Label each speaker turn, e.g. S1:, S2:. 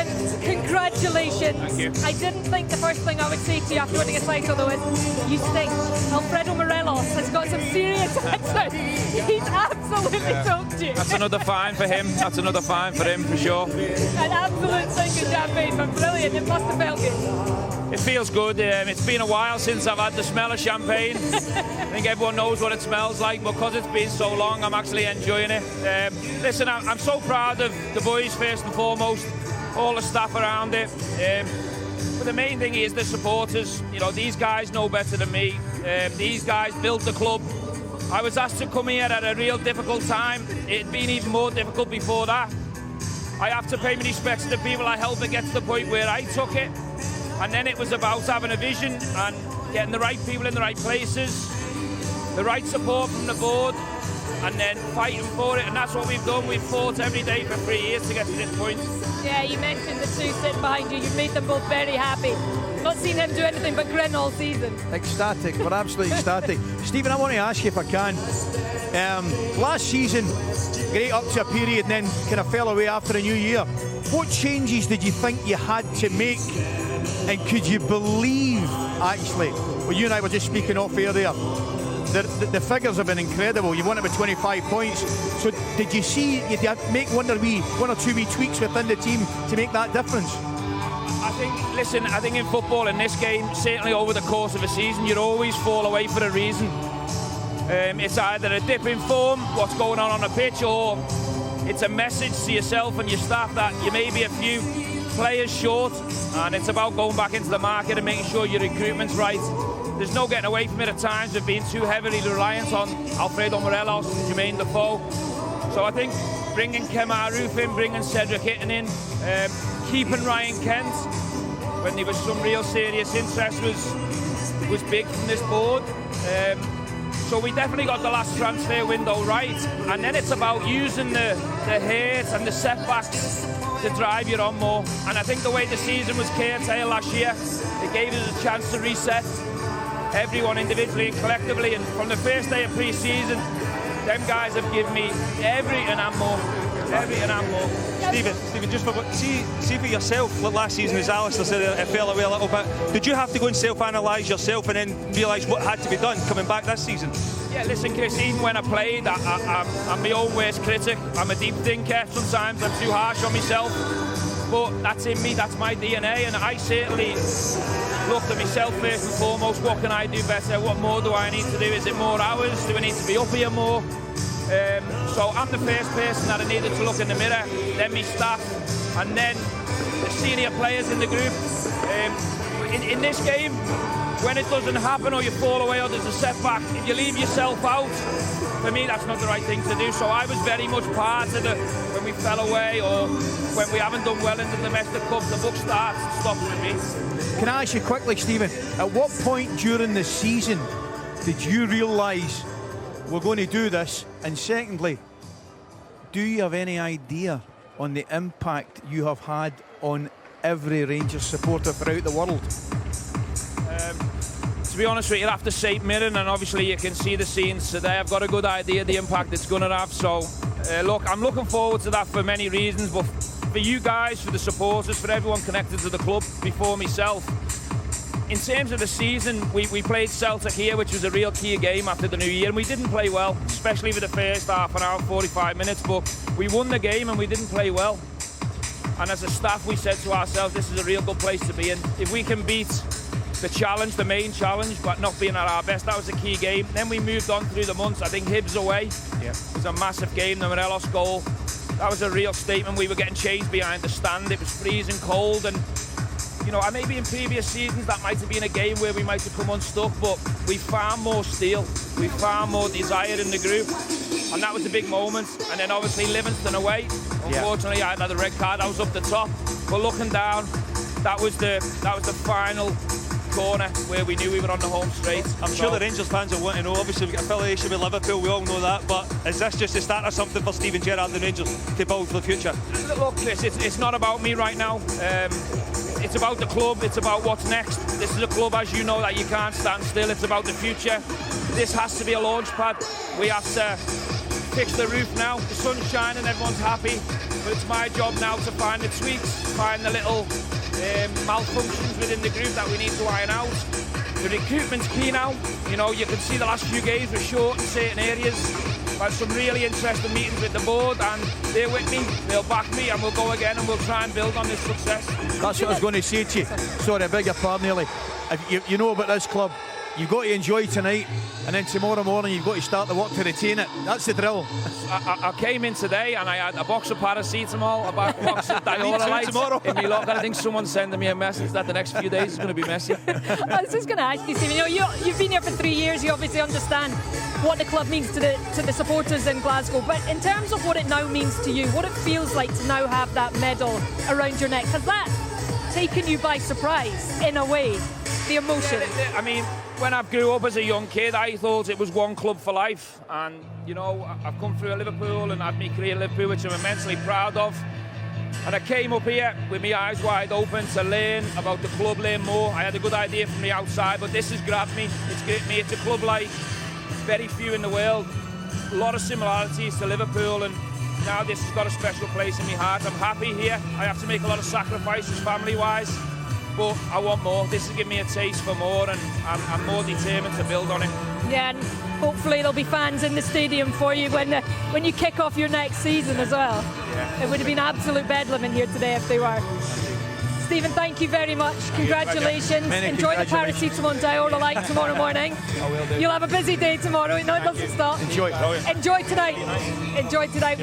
S1: Steven, congratulations.
S2: Thank you.
S1: I didn't think the first thing I would say to you after winning a title, though, is you stink. Alfredo Morelos has got some serious answers. He's absolutely talked you.
S2: That's another fine for him. That's another fine for him, for sure.
S1: An absolute stink of champagne, but brilliant. It must have felt good.
S2: It feels good. It's been a while since I've had the smell of champagne. I think everyone knows what it smells like, but because it's been so long, I'm actually enjoying it. Listen, I'm so proud of the boys, first and foremost, all the staff around it. But the main thing is the supporters. You know, these guys know better than me. These guys built the club. I was asked to come here at a real difficult time. It'd been even more difficult before that. I have to pay my respects to the people I helped to get to the point where I took it. And then it was about having a vision and getting the right people in the right places, the right support from the board, and then fighting for it. And that's what we've done. We've fought every day for 3 years to get to this point.
S1: Yeah, you mentioned the two sitting behind you. You've made them both very happy. Not seen him do anything but grin all season.
S3: Ecstatic. We're absolutely ecstatic. Stephen, I want to ask you if I can. Last season, great up to a period and then kind of fell away after a new year. What changes did you think you had to make? And could you believe, actually, well, you and I were just speaking off air there, the figures have been incredible. You won it with 25 points. So did you see, you had to make one or two wee tweaks within the team to make that difference?
S2: I think in football, in this game, certainly over the course of a season, you'd always fall away for a reason. It's either a dip in form, what's going on the pitch, or it's a message to yourself and your staff that you may be a few players short, and it's about going back into the market and making sure your recruitment's right. There's no getting away from it at times. We've been too heavily reliant on Alfredo Morelos and Jermaine Defoe. So I think bringing Kemar Roof in, bringing Cedric Hitton in, keeping Ryan Kent when there was some real serious interest was big from this board. So we definitely got the last transfer window right, and then it's about using the hurt and the setbacks to drive you on more. And I think the way the season was curtailed last year, it gave us a chance to reset everyone individually and collectively. And from the first day of pre-season, them guys have given me everything and more. Everything and more.
S4: Steven, just see for yourself, like last season, as Alistair said, it fell away a little bit. Did you have to go and self-analyse yourself and then realise what had to be done coming back this season?
S2: Yeah, listen, Chris, even when I played, I'm my own worst critic. I'm a deep thinker. Sometimes I'm too harsh on myself. But that's in me, that's my DNA, and I certainly looked at myself first and foremost. What can I do better? What more do I need to do? Is it more hours? Do I need to be up here more? So I'm the first person that I needed to look in the mirror, then my staff, and then the senior players in the group. In this game, when it doesn't happen or you fall away or there's a setback, if you leave yourself out, for me that's not the right thing to do. So I was very much part of it when we fell away or when we haven't done well in the domestic cup. The book starts and stops with me.
S3: Can I ask you quickly, Stephen, at what point during the season did you realise we're going to do this? And secondly, do you have any idea on the impact you have had on every Rangers supporter throughout the world?
S2: To be honest with you, after St Mirren, and obviously you can see the scenes today, I've got a good idea of the impact it's going to have. So, look, I'm looking forward to that for many reasons, but for you guys, for the supporters, for everyone connected to the club before myself, in terms of the season, we played Celtic here, which was a real key game after the new year, and we didn't play well, especially for the first half an hour, 45 minutes, but we won the game and we didn't play well. And as a staff, we said to ourselves, this is a real good place to be in. If we can beat the challenge, the main challenge, but not being at our best, that was a key game. Then we moved on through the months. I think Hibs away was a massive game, the Morelos goal. That was a real statement. We were getting chased behind the stand. It was freezing cold, and you know, maybe in previous seasons that might have been a game where we might have come unstuck, but we found more steel, we found more desire in the group, and that was a big moment. And then obviously Livingston away, unfortunately I had a red card, I was up the top, but looking down, that was the final corner where we knew we were on the home straight.
S4: I'm sure the Rangers fans will want to know, obviously we've got affiliation with Liverpool, we all know that, but is this just the start of something for Steven Gerrard and the Rangers to build for the future?
S2: Look, Chris, it's not about me right now. It's about the club, it's about what's next. This is a club, as you know, that you can't stand still. It's about the future. This has to be a launch pad. We have to fixed the roof now. The sun's shining, everyone's happy. But it's my job now to find the tweaks, find the little malfunctions within the group that we need to iron out. The recruitment's key now. You know, you can see the last few games were short in certain areas. I've had some really interesting meetings with the board, and they're with me, they'll back me, and we'll go again and we'll try and build on this success.
S3: That's what I was going to say to you. Sorry, I beg your pardon, Nearly. If you know about this club, you've got to enjoy tonight, and then tomorrow morning you've got to start the work to retain it. That's the drill.
S2: I came in today and I had a box of paracetamol, a box of Dior in my locker. I think someone's sending me a message that the next few days is going to be messy.
S1: I was just going to ask you, Stephen, you've been here for 3 years, you obviously understand what the club means to the supporters in Glasgow, but in terms of what it now means to you, what it feels like to now have that medal around your neck, has that taken you by surprise in a way, the emotion?
S2: I mean, when I grew up as a young kid, I thought it was one club for life, and you know, I've come through Liverpool and had my career in Liverpool, which I'm immensely proud of. And I came up here with my eyes wide open to learn about the club, learn more. I had a good idea from the outside, but this has grabbed me. It's gripped me. It's a club like very few in the world. A lot of similarities to Liverpool, and now this has got a special place in my heart. I'm happy here. I have to make a lot of sacrifices family-wise, but I want more. This has given me a taste for more, and I'm more determined to build on it. Yeah,
S1: and hopefully there'll be fans in the stadium for you when you kick off your next season as well. Yeah. It would have been absolute bedlam in here today if they were. Stephen, thank you very much. Congratulations. Enjoy the paracetamol and Dior tomorrow morning.
S3: I will do.
S1: You'll have a busy day tomorrow. No, it doesn't stop.
S3: Enjoy.
S1: Enjoy tonight. Enjoy tonight.